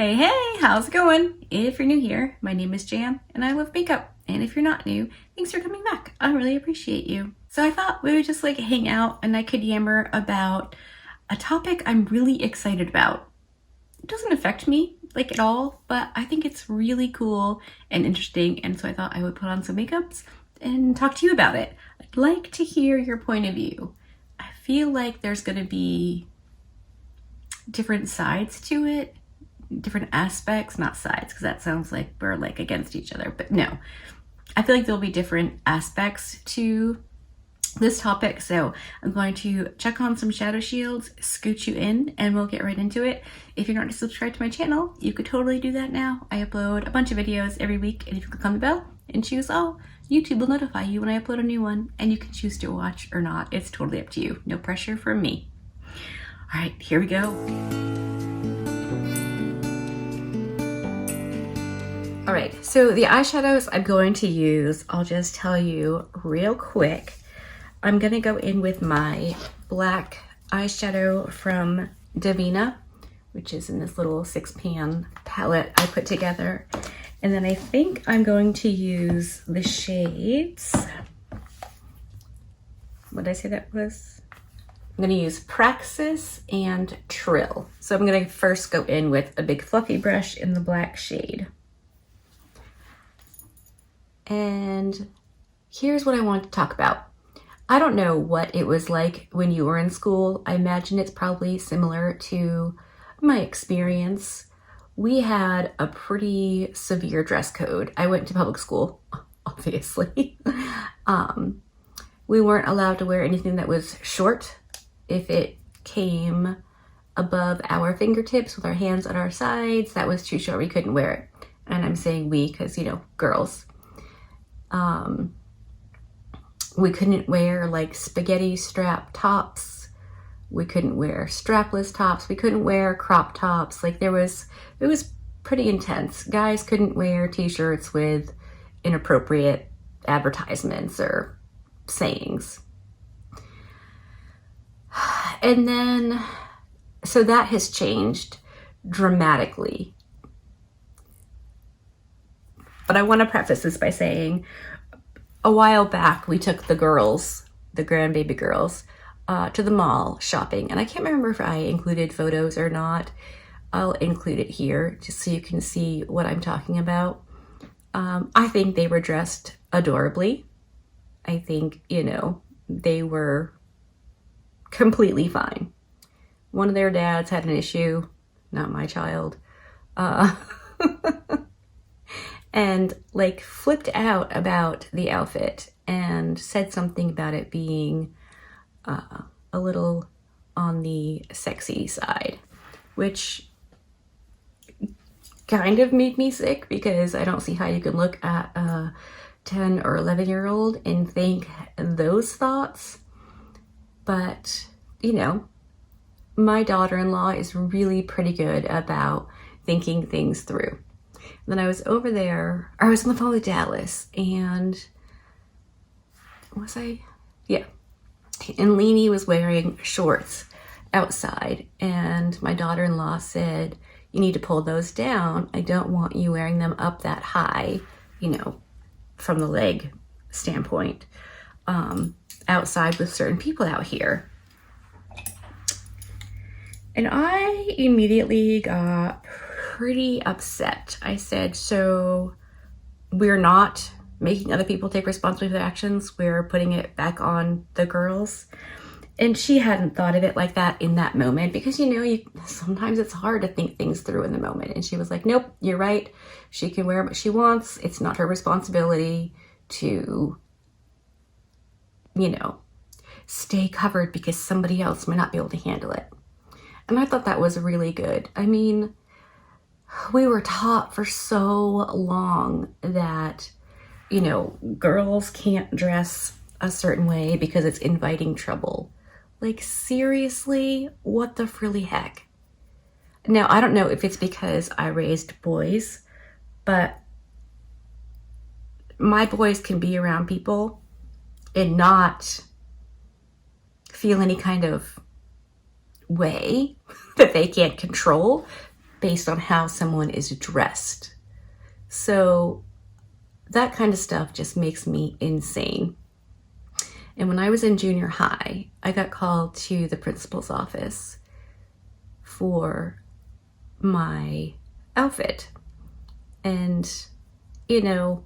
Hey, hey, how's it going? If you're new here, my name is Jan and I love makeup. And if you're not new, thanks for coming back. I really appreciate you. So I thought we would just hang out and I could yammer about a topic I'm really excited about. It doesn't affect me at all, but I think it's really cool and interesting. And so I thought I would put on some makeups and talk to you about it. I'd like to hear your point of view. I feel like there's going to be different sides to it. Different aspects, not sides, because that sounds like we're against each other, but no. I feel like there'll be different aspects to this topic, so I'm going to check on some shadow shields, scoot you in, and we'll get right into it. If you're not subscribed to my channel, you could totally do that now. I upload a bunch of videos every week, and if you click on the bell and choose all, YouTube will notify you when I upload a new one, and you can choose to watch or not. It's totally up to you. No pressure from me. All right, here we go. All right, so the eyeshadows I'm going to use, I'll just tell you real quick. I'm gonna go in with my black eyeshadow from Davina, which is in this little 6-pan palette I put together. And then I think I'm going to use the shades. What did I say that was? I'm gonna use Praxis and Trill. So I'm gonna first go in with a big fluffy brush in the black shade. And here's what I want to talk about. I don't know what it was like when you were in school. I imagine it's probably similar to my experience. We had a pretty severe dress code. I went to public school, obviously. We weren't allowed to wear anything that was short. If it came above our fingertips with our hands at our sides, that was too short. We couldn't wear it. And I'm saying we because, girls. We couldn't wear spaghetti strap tops. We couldn't wear strapless tops. We couldn't wear crop tops. It was pretty intense. Guys couldn't wear t-shirts with inappropriate advertisements or sayings. And then, so that has changed dramatically. But I want to preface this by saying a while back we took the girls, the grandbaby girls, to the mall shopping. And I can't remember if I included photos or not. I'll include it here just so you can see what I'm talking about. I think they were dressed adorably. I think, they were completely fine. One of their dads had an issue, not my child. And flipped out about the outfit and said something about it being a little on the sexy side, which kind of made me sick because I don't see how you can look at a 10 or 11-year-old and think those thoughts. But, my daughter-in-law is really pretty good about thinking things through. Then I was over there, I was on the phone with Dallas, and Yeah. And Leanie was wearing shorts outside, and my daughter-in-law said, you need to pull those down. I don't want you wearing them up that high, from the leg standpoint, outside with certain people out here. And I immediately got pretty upset. I said, so we're not making other people take responsibility for their actions. We're putting it back on the girls. And she hadn't thought of it like that in that moment because, sometimes it's hard to think things through in the moment. And she was like, nope, you're right. She can wear what she wants. It's not her responsibility to, stay covered because somebody else might not be able to handle it. And I thought that was really good. I mean, we were taught for so long that, girls can't dress a certain way because it's inviting trouble. Seriously, what the frilly heck? Now, I don't know if it's because I raised boys, but my boys can be around people and not feel any kind of way that they can't control based on how someone is dressed. So that kind of stuff just makes me insane. And when I was in junior high, I got called to the principal's office for my outfit. And, you know,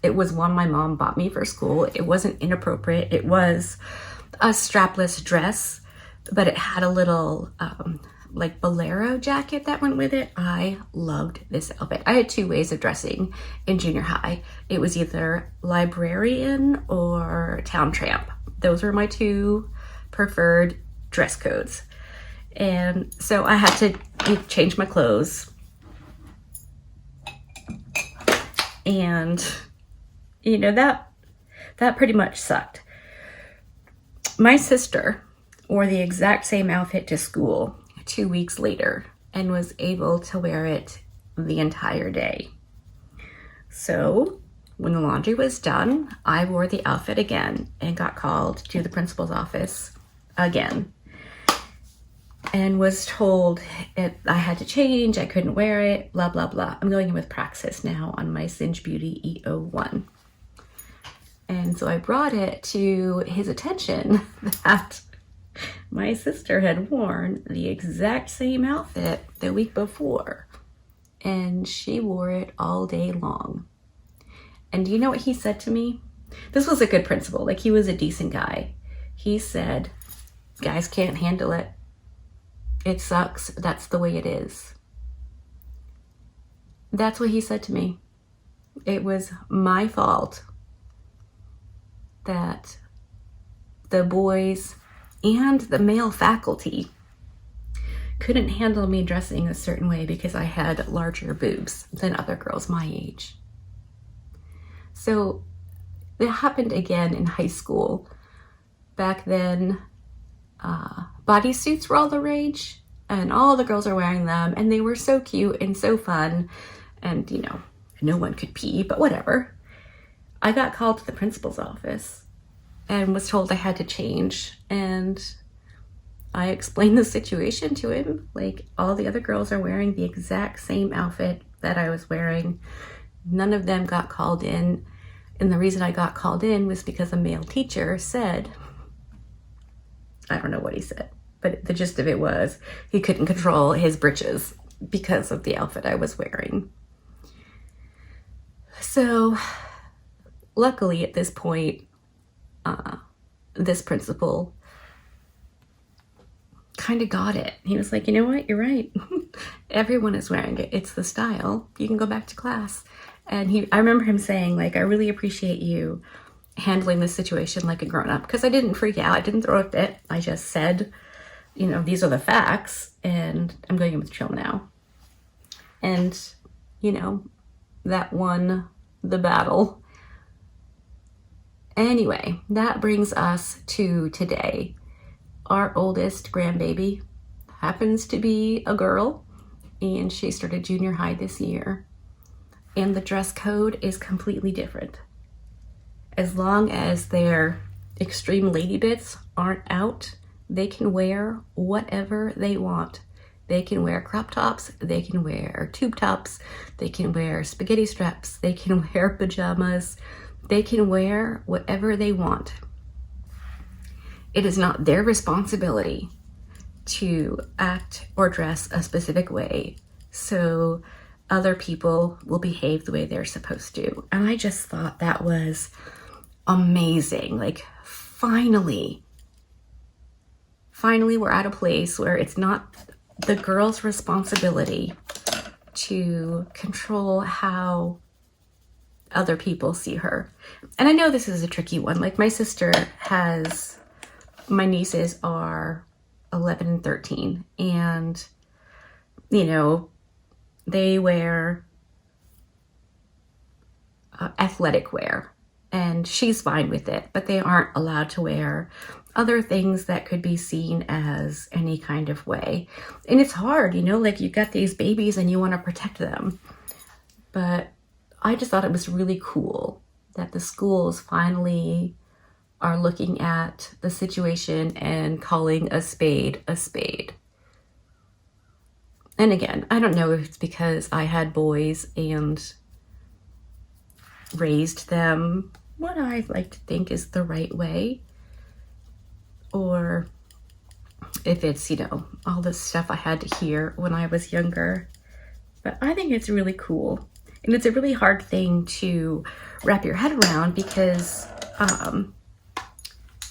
it was one my mom bought me for school. It wasn't inappropriate. It was a strapless dress, but it had a little like bolero jacket that went with it. I loved this outfit. I had 2 ways of dressing in junior high. It was either librarian or town tramp. Those were my 2 preferred dress codes. And so I had to change my clothes. And, you know, that pretty much sucked. My sister wore the exact same outfit to school 2 weeks later and was able to wear it the entire day. So when the laundry was done, I wore the outfit again and got called to the principal's office again and was told I had to change, I couldn't wear it, blah, blah, blah. I'm going in with Praxis now on my Singe Beauty E01. And so I brought it to his attention that my sister had worn the exact same outfit the week before, and she wore it all day long. And do you know what he said to me? This was a good principal, like he was a decent guy. He said, guys can't handle it. It sucks. That's the way it is. That's what he said to me. It was my fault that the boys and the male faculty couldn't handle me dressing a certain way because I had larger boobs than other girls my age. So it happened again in high school. Back then, bodysuits were all the rage, and all the girls are wearing them, and they were so cute and so fun, and, you know, no one could pee, but whatever. I got called to the principal's office and was told I had to change, and I explained the situation to him. Like, all the other girls are wearing the exact same outfit that I was wearing. None of them got called in, and the reason I got called in was because a male teacher said, I don't know what he said, but the gist of it was he couldn't control his britches because of the outfit I was wearing. So luckily at this point, this principal kind of got it. He was like, you know what, you're right. Everyone is wearing it. It's the style. You can go back to class. And I remember him saying, like, I really appreciate you handling this situation like a grown-up, because I didn't freak out. I didn't throw a fit. I just said, you know, these are the facts, and I'm going in with chill now. And, you know, that won the battle. Anyway, that brings us to today. Our oldest grandbaby happens to be a girl, and she started junior high this year. And the dress code is completely different. As long as their extreme lady bits aren't out, they can wear whatever they want. They can wear crop tops, they can wear tube tops, they can wear spaghetti straps, they can wear pajamas, they can wear whatever they want. It is not their responsibility to act or dress a specific way, so other people will behave the way they're supposed to. And I just thought that was amazing. Like, finally we're at a place where it's not the girl's responsibility to control how other people see her. And I know this is a tricky one. Like, my nieces are 11 and 13, and, you know, they wear athletic wear, and she's fine with it, but they aren't allowed to wear other things that could be seen as any kind of way. And it's hard, you know, like, you got these babies and you want to protect them. But I just thought it was really cool that the schools finally are looking at the situation and calling a spade a spade. And again, I don't know if it's because I had boys and raised them what I like to think is the right way, or if it's, you know, all the stuff I had to hear when I was younger. But I think it's really cool. And it's a really hard thing to wrap your head around because,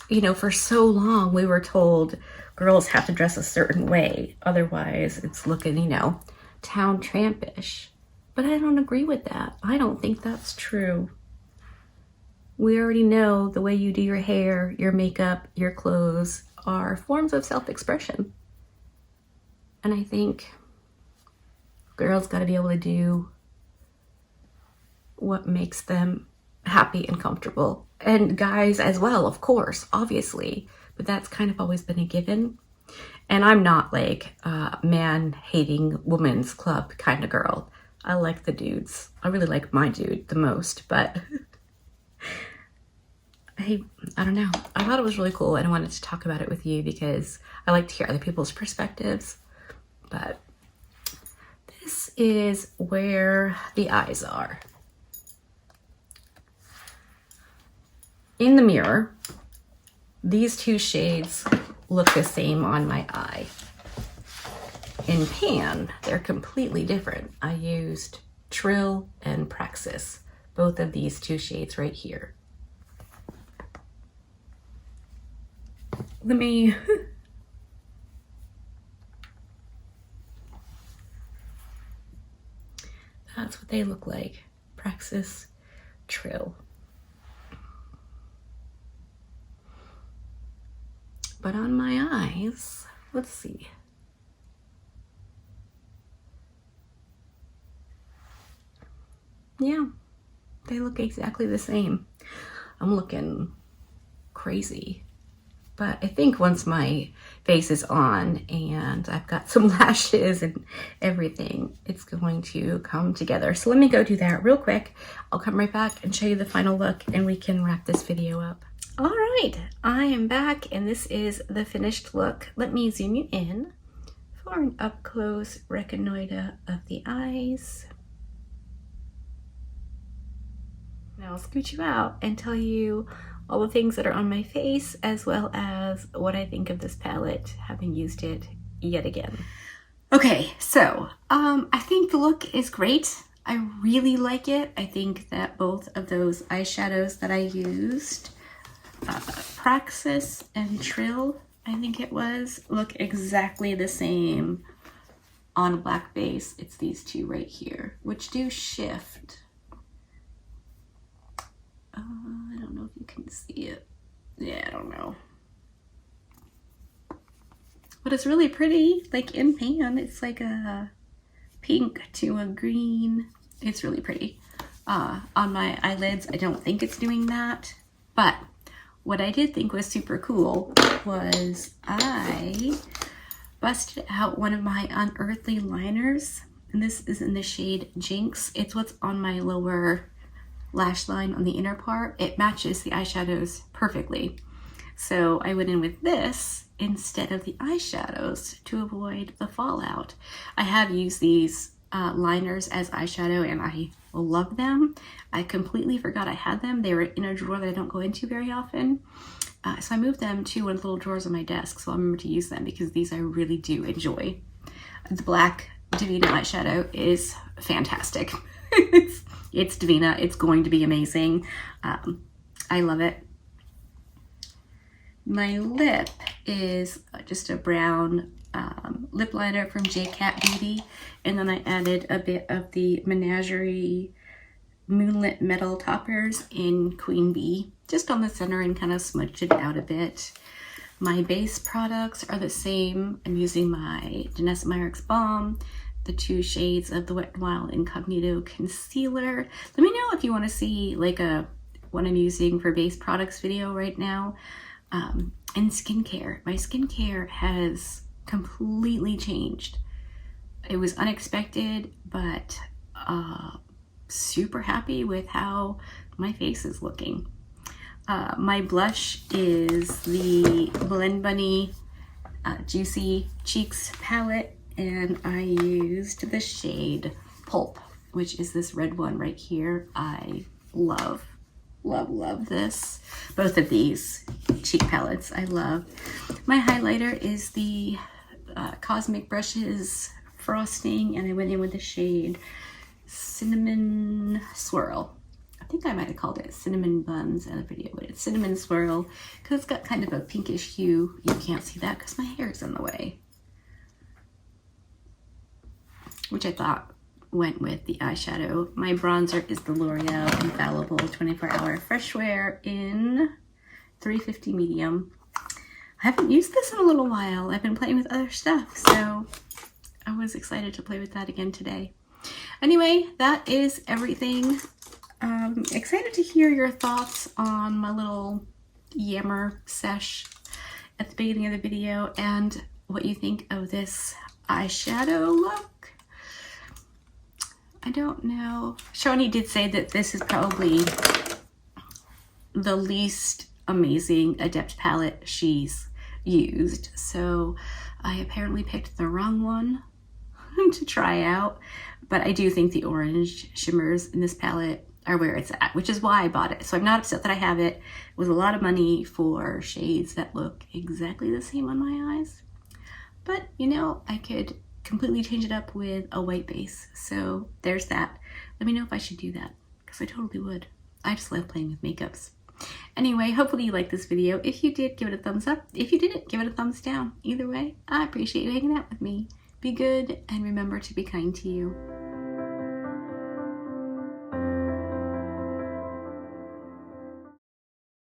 you know, for so long we were told girls have to dress a certain way. Otherwise it's looking, you know, town trampish. But I don't agree with that. I don't think that's true. We already know the way you do your hair, your makeup, your clothes are forms of self-expression. And I think girls got to be able to do what makes them happy and comfortable. And guys as well, of course, obviously. But that's kind of always been a given. And I'm not like a man-hating woman's club kind of girl. I like the dudes. I really like my dude the most, but I don't know. I thought it was really cool and I wanted to talk about it with you because I like to hear other people's perspectives. But this is where the eyes are. In the mirror, these two shades look the same on my eye. In pan, they're completely different. I used Trill and Praxis, both of these two shades right here. Let me that's what they look like. Praxis, Trill. But on my eyes, let's see. Yeah, they look exactly the same. I'm looking crazy. But I think once my face is on and I've got some lashes and everything, it's going to come together. So let me go do that real quick. I'll come right back and show you the final look and we can wrap this video up. All right, I am back and this is the finished look. Let me zoom you in for an up close reconnoiter of the eyes. Now I'll scoot you out and tell you all the things that are on my face as well as what I think of this palette, having used it yet again. Okay, so I think the look is great. I really like it. I think that both of those eyeshadows that I used, Praxis and Trill, I think it was, look exactly the same on a black base. It's these two right here, which do shift. I don't know if you can see it. Yeah, I don't know. But it's really pretty, like in pan. It's like a pink to a green. It's really pretty. On my eyelids, I don't think it's doing that. But what I did think was super cool was I busted out one of my unearthly liners. And this is in the shade Jinx. It's what's on my lower lash line on the inner part. It matches the eyeshadows perfectly. So I went in with this instead of the eyeshadows to avoid the fallout. I have used these liners as eyeshadow and I love them. I completely forgot I had them. They were in a drawer that I don't go into very often. So I moved them to one of the little drawers on my desk so I'll remember to use them because these I really do enjoy. The black Davina eyeshadow is fantastic. It's Davina. It's going to be amazing. I love it. My lip is just a brown lip liner from J-Cat Beauty. And then I added a bit of the Menagerie Moonlit Metal Toppers in Queen Bee, just on the center and kind of smudged it out a bit. My base products are the same. I'm using my Danessa Myricks Balm, the two shades of the Wet n Wild Incognito Concealer. Let me know if you want to see like what I'm using for base products video right now. And skincare. My skincare has completely changed. It was unexpected, but super happy with how my face is looking. My blush is the Blend Bunny Juicy Cheeks palette and I used the shade Pulp, which is this red one right here. I love, love, love this. Both of these cheek palettes I love. My highlighter is the Cosmic Brushes Frosting, and I went in with the shade Cinnamon Swirl. I think I might have called it Cinnamon Buns in the video, but it's Cinnamon Swirl because it's got kind of a pinkish hue. You can't see that because my hair is in the way. Which I thought went with the eyeshadow. My bronzer is the L'Oreal Infallible 24-Hour Fresh Wear in 350 Medium. I haven't used this in a little while. I've been playing with other stuff, so I was excited to play with that again today. Anyway, that is everything. Excited to hear your thoughts on my little yammer sesh at the beginning of the video and what you think of this eyeshadow look. I don't know. Shoni did say that this is probably the least amazing Adept palette she's used, so I apparently picked the wrong one to try out, but I do think the orange shimmers in this palette are where it's at, which is why I bought it. So I'm not upset that I have it. It was a lot of money for shades that look exactly the same on my eyes, but you know, I could completely change it up with a white base, so there's that. Let me know if I should do that, because I totally would. I just love playing with makeups. Anyway, hopefully you liked this video. If you did, give it a thumbs up. If you didn't, give it a thumbs down. Either way, I appreciate you hanging out with me. Be good and remember to be kind to you.